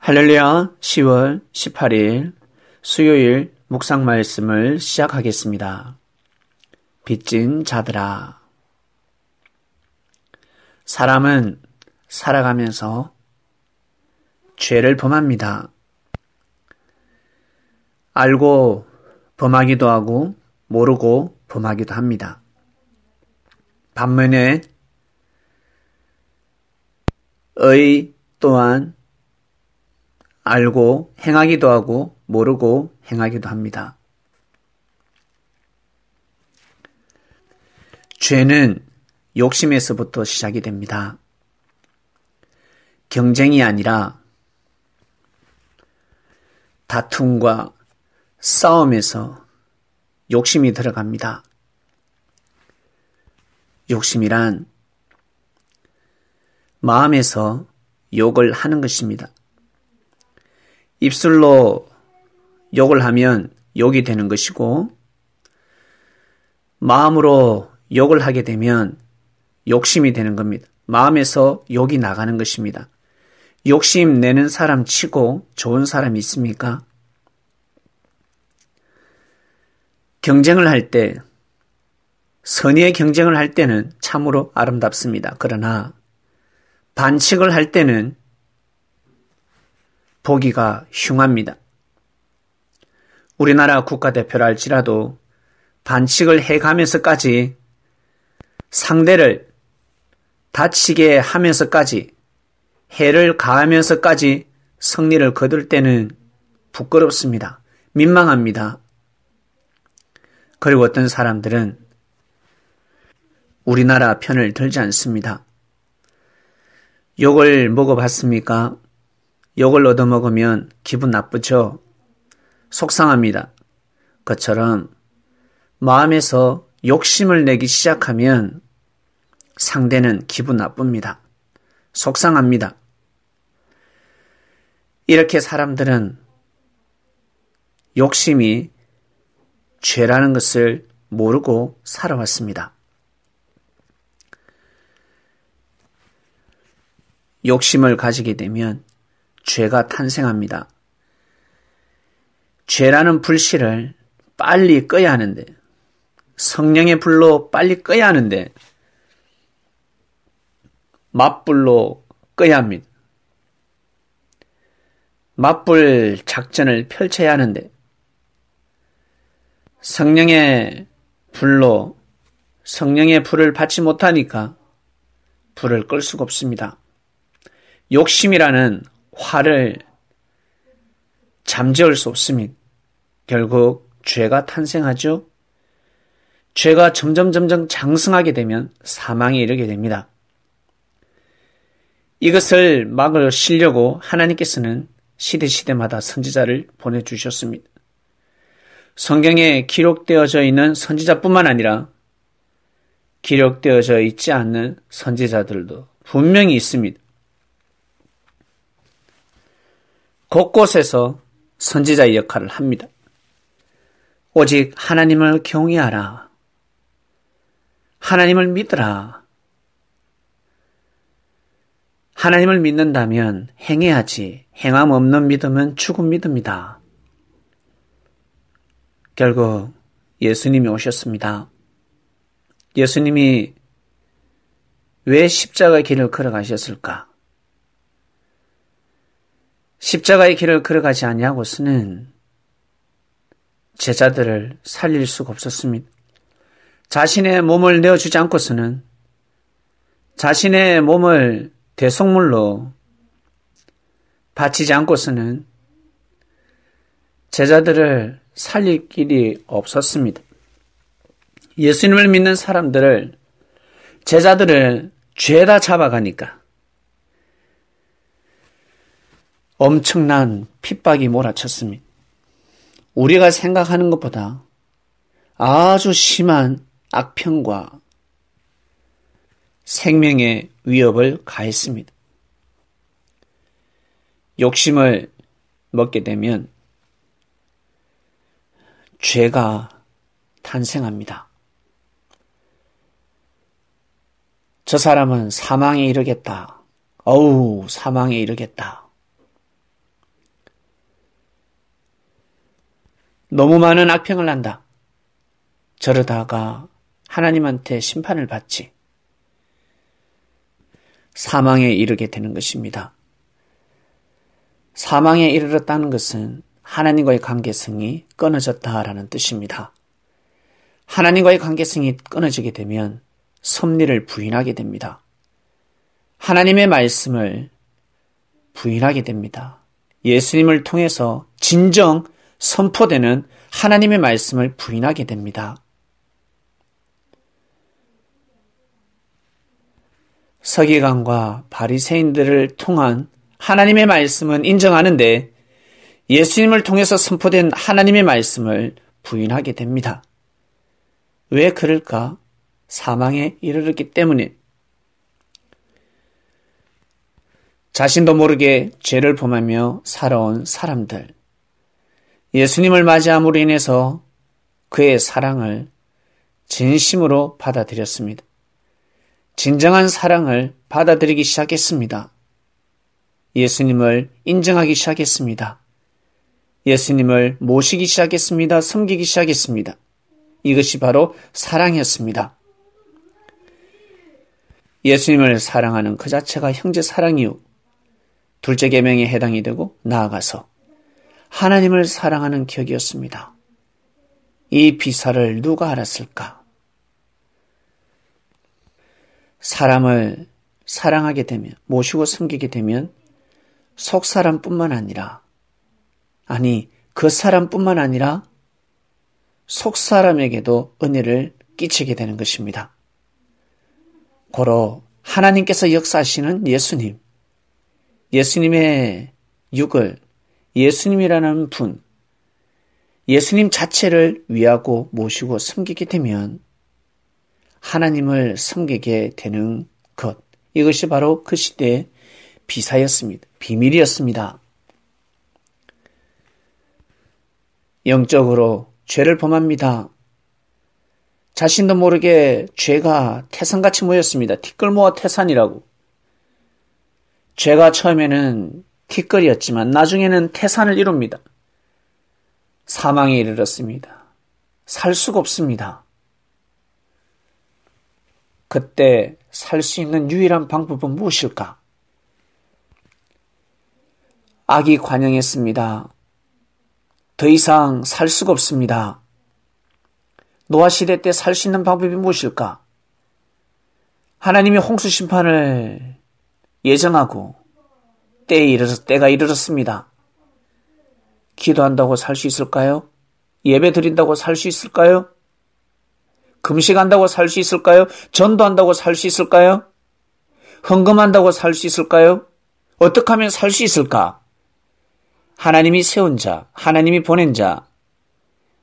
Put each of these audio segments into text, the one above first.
할렐루야. 10월 18일 수요일 묵상 말씀을 시작하겠습니다. 빚진 자들아. 사람은 살아가면서 죄를 범합니다. 알고 범하기도 하고 모르고 범하기도 합니다. 반면에 의 또한 알고 행하기도 하고 모르고 행하기도 합니다. 죄는 욕심에서부터 시작이 됩니다. 경쟁이 아니라 다툼과 싸움에서 욕심이 들어갑니다. 욕심이란 마음에서 욕을 하는 것입니다. 입술로 욕을 하면 욕이 되는 것이고 마음으로 욕을 하게 되면 욕심이 되는 겁니다. 마음에서 욕이 나가는 것입니다. 욕심 내는 사람 치고 좋은 사람이 있습니까? 경쟁을 할 때, 선의의 경쟁을 할 때는 참으로 아름답습니다. 그러나 반칙을 할 때는 보기가 흉합니다. 우리나라 국가대표라 할지라도 반칙을 해가면서까지 상대를 다치게 하면서까지 해를 가하면서까지 승리를 거둘 때는 부끄럽습니다. 민망합니다. 그리고 어떤 사람들은 우리나라 편을 들지 않습니다. 욕을 먹어봤습니까? 욕을 얻어먹으면 기분 나쁘죠? 속상합니다. 그처럼 마음에서 욕심을 내기 시작하면 상대는 기분 나쁩니다. 속상합니다. 이렇게 사람들은 욕심이 죄라는 것을 모르고 살아왔습니다. 욕심을 가지게 되면 죄가 탄생합니다. 죄라는 불씨를 빨리 꺼야 하는데, 성령의 불로 빨리 꺼야 하는데 맞불로 꺼야 합니다. 맞불 작전을 펼쳐야 하는데 성령의 불로 성령의 불을 받지 못하니까 불을 끌 수가 없습니다. 욕심이라는 화를 잠재울 수 없습니다. 결국 죄가 탄생하죠. 죄가 점점 장성하게 되면 사망에 이르게 됩니다. 이것을 막으시려고 하나님께서는 시대마다 선지자를 보내주셨습니다. 성경에 기록되어져 있는 선지자뿐만 아니라 기록되어져 있지 않는 선지자들도 분명히 있습니다. 곳곳에서 선지자의 역할을 합니다. 오직 하나님을 경외하라. 하나님을 믿으라. 하나님을 믿는다면 행해야지. 행함 없는 믿음은 죽은 믿음이다. 결국 예수님이 오셨습니다. 예수님이 왜 십자가의 길을 걸어가셨을까? 십자가의 길을 걸어가지 아니하고서는 제자들을 살릴 수가 없었습니다. 자신의 몸을 내어주지 않고서는 자신의 몸을 대속물로 바치지 않고서는 제자들을 살릴 길이 없었습니다. 예수님을 믿는 사람들을, 제자들을 죄다 잡아가니까 엄청난 핍박이 몰아쳤습니다. 우리가 생각하는 것보다 아주 심한 악평과 생명의 위협을 가했습니다. 욕심을 먹게 되면 죄가 탄생합니다. 저 사람은 사망에 이르겠다. 사망에 이르겠다. 너무 많은 악평을 한다. 저러다가 하나님한테 심판을 받지. 사망에 이르게 되는 것입니다. 사망에 이르렀다는 것은 하나님과의 관계성이 끊어졌다라는 뜻입니다. 하나님과의 관계성이 끊어지게 되면 섭리를 부인하게 됩니다. 하나님의 말씀을 부인하게 됩니다. 예수님을 통해서 진정 선포되는 하나님의 말씀을 부인하게 됩니다. 서기관과 바리새인들을 통한 하나님의 말씀은 인정하는데 예수님을 통해서 선포된 하나님의 말씀을 부인하게 됩니다. 왜 그럴까? 사망에 이르렀기 때문에 자신도 모르게 죄를 범하며 살아온 사람들, 예수님을 맞이함으로 인해서 그의 사랑을 진심으로 받아들였습니다. 진정한 사랑을 받아들이기 시작했습니다. 예수님을 인정하기 시작했습니다. 예수님을 모시기 시작했습니다. 섬기기 시작했습니다. 이것이 바로 사랑이었습니다. 예수님을 사랑하는 그 자체가 형제 사랑이요. 둘째 계명에 해당이 되고 나아가서 하나님을 사랑하는 격이었습니다. 이 비사를 누가 알았을까? 사람을 사랑하게 되면, 모시고 섬기게 되면 속 사람뿐만 아니라, 그 사람뿐만 아니라 속 사람에게도 은혜를 끼치게 되는 것입니다. 고로 하나님께서 역사하시는 예수님, 예수님의 육을, 예수님이라는 분, 예수님 자체를 위하고 모시고 섬기게 되면 하나님을 섬기게 되는 것, 이것이 바로 그 시대의 비사였습니다. 비밀이었습니다. 영적으로 죄를 범합니다. 자신도 모르게 죄가 태산같이 모였습니다. 티끌모아 태산이라고. 죄가 처음에는 티끌이었지만 나중에는 태산을 이룹니다. 사망에 이르렀습니다. 살 수가 없습니다. 그때 살 수 있는 유일한 방법은 무엇일까? 악이 관영했습니다. 더 이상 살 수가 없습니다. 노아 시대 때 살 수 있는 방법이 무엇일까? 하나님이 홍수 심판을 예정하고 때가 이르렀습니다. 기도한다고 살 수 있을까요? 예배 드린다고 살 수 있을까요? 금식한다고 살 수 있을까요? 전도한다고 살 수 있을까요? 헌금한다고 살 수 있을까요? 어떻게 하면 살 수 있을까? 하나님이 세운 자, 하나님이 보낸 자,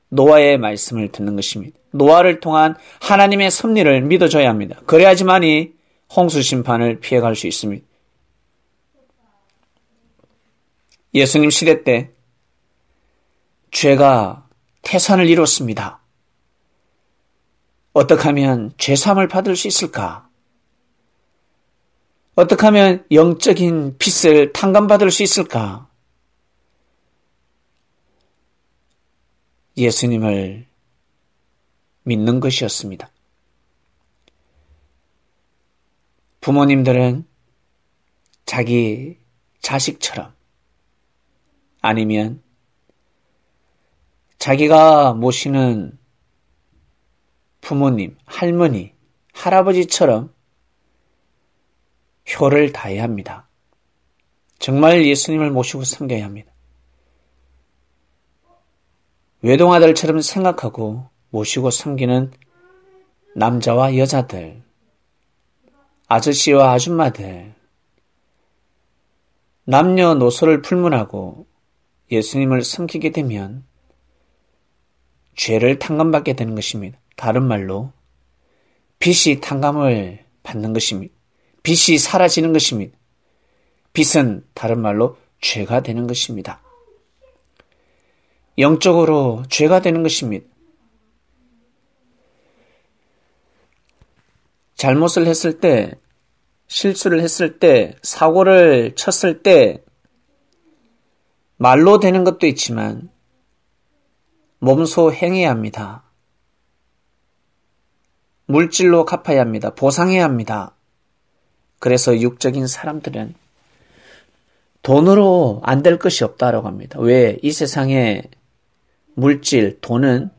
노아의 말씀을 듣는 것입니다. 노아를 통한 하나님의 섭리를 믿어줘야 합니다. 그래야지만이 홍수 심판을 피해갈 수 있습니다. 예수님 시대 때 죄가 태산을 이뤘습니다. 어떻게 하면 죄사함을 받을 수 있을까? 어떻게 하면 영적인 빚을 탕감받을 수 있을까? 예수님을 믿는 것이었습니다. 부모님들은 자기 자식처럼, 아니면 자기가 모시는 부모님, 할머니, 할아버지처럼 효를 다해야 합니다. 정말 예수님을 모시고 섬겨야 합니다. 외동아들처럼 생각하고 모시고 섬기는 남자와 여자들, 아저씨와 아줌마들, 남녀노소를 불문하고 예수님을 섬기게 되면 죄를 탕감받게 되는 것입니다. 다른 말로 빚이 탕감을 받는 것입니다. 빚이 사라지는 것입니다. 빚은 다른 말로 죄가 되는 것입니다. 영적으로 죄가 되는 것입니다. 잘못을 했을 때, 실수를 했을 때, 사고를 쳤을 때 말로 되는 것도 있지만 몸소 행해야 합니다. 물질로 갚아야 합니다. 보상해야 합니다. 그래서 육적인 사람들은 돈으로 안 될 것이 없다라고 합니다. 왜? 이 세상에 물질, 돈은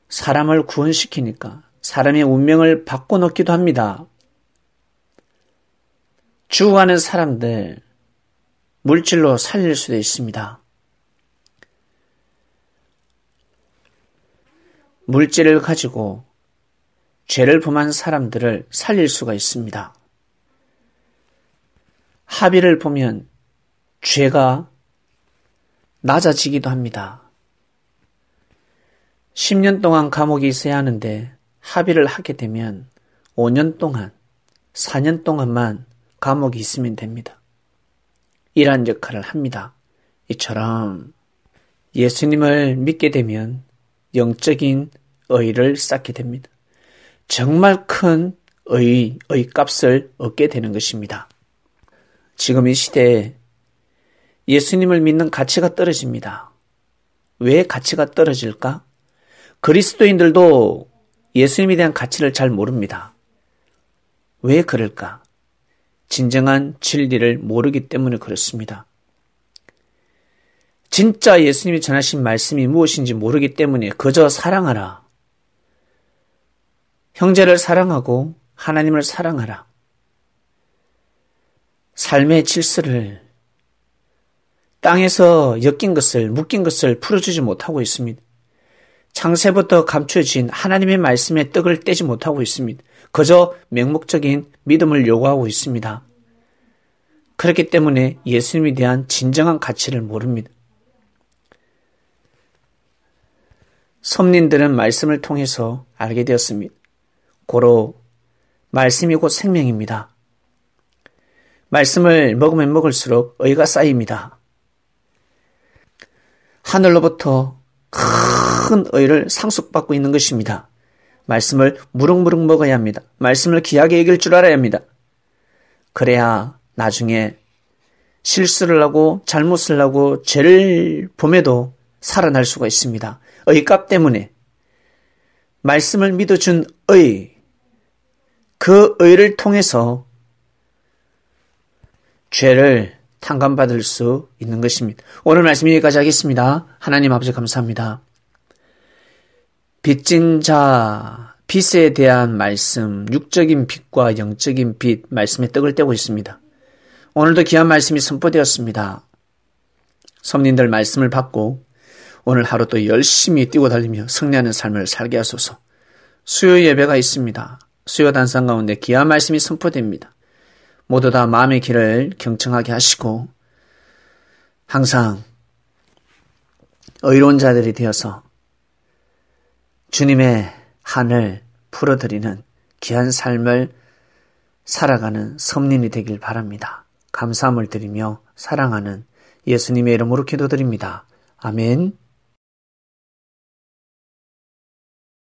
사람을 구원시키니까 사람의 운명을 바꿔놓기도 합니다. 죽어가는 사람들 물질로 살릴 수도 있습니다. 물질을 가지고 죄를 범한 사람들을 살릴 수가 있습니다. 합의를 보면 죄가 낮아지기도 합니다. 10년 동안 감옥에 있어야 하는데 합의를 하게 되면 5년 동안, 4년 동안만 감옥에 있으면 됩니다. 이러한 역할을 합니다. 이처럼 예수님을 믿게 되면 영적인 의를 쌓게 됩니다. 정말 큰 의의 값을 얻게 되는 것입니다. 지금 이 시대에 예수님을 믿는 가치가 떨어집니다. 왜 가치가 떨어질까? 그리스도인들도 예수님에 대한 가치를 잘 모릅니다. 왜 그럴까? 진정한 진리를 모르기 때문에 그렇습니다. 진짜 예수님이 전하신 말씀이 무엇인지 모르기 때문에 그저 사랑하라. 형제를 사랑하고 하나님을 사랑하라. 삶의 질서를 땅에서 엮인 것을, 묶인 것을 풀어주지 못하고 있습니다. 창세부터 감춰진 하나님의 말씀에 떡을 떼지 못하고 있습니다. 그저 맹목적인 믿음을 요구하고 있습니다. 그렇기 때문에 예수님에 대한 진정한 가치를 모릅니다. 섭린들은 말씀을 통해서 알게 되었습니다. 고로 말씀이 곧 생명입니다. 말씀을 먹으면 먹을수록 의가 쌓입니다. 하늘로부터 큰 의를 상속받고 있는 것입니다. 말씀을 무럭무럭 먹어야 합니다. 말씀을 귀하게 여길 줄 알아야 합니다. 그래야 나중에 실수를 하고 잘못을 하고 죄를 범해도 살아날 수가 있습니다. 의값 때문에 말씀을 믿어준 의, 그 의를 통해서 죄를 탕감받을 수 있는 것입니다. 오늘 말씀 여기까지 하겠습니다. 하나님 아버지 감사합니다. 빚진 자, 빚에 대한 말씀, 육적인 빚과 영적인 빚, 말씀에 떡을 떼고 있습니다. 오늘도 귀한 말씀이 선포되었습니다. 성린들 말씀을 받고 오늘 하루도 열심히 뛰고 달리며 승리하는 삶을 살게 하소서. 수요 예배가 있습니다. 수요 단상 가운데 귀한 말씀이 선포됩니다. 모두 다 마음의 길을 경청하게 하시고 항상 의로운 자들이 되어서 주님의 한을 풀어드리는 귀한 삶을 살아가는 섬린이 되길 바랍니다. 감사함을 드리며 사랑하는 예수님의 이름으로 기도드립니다. 아멘.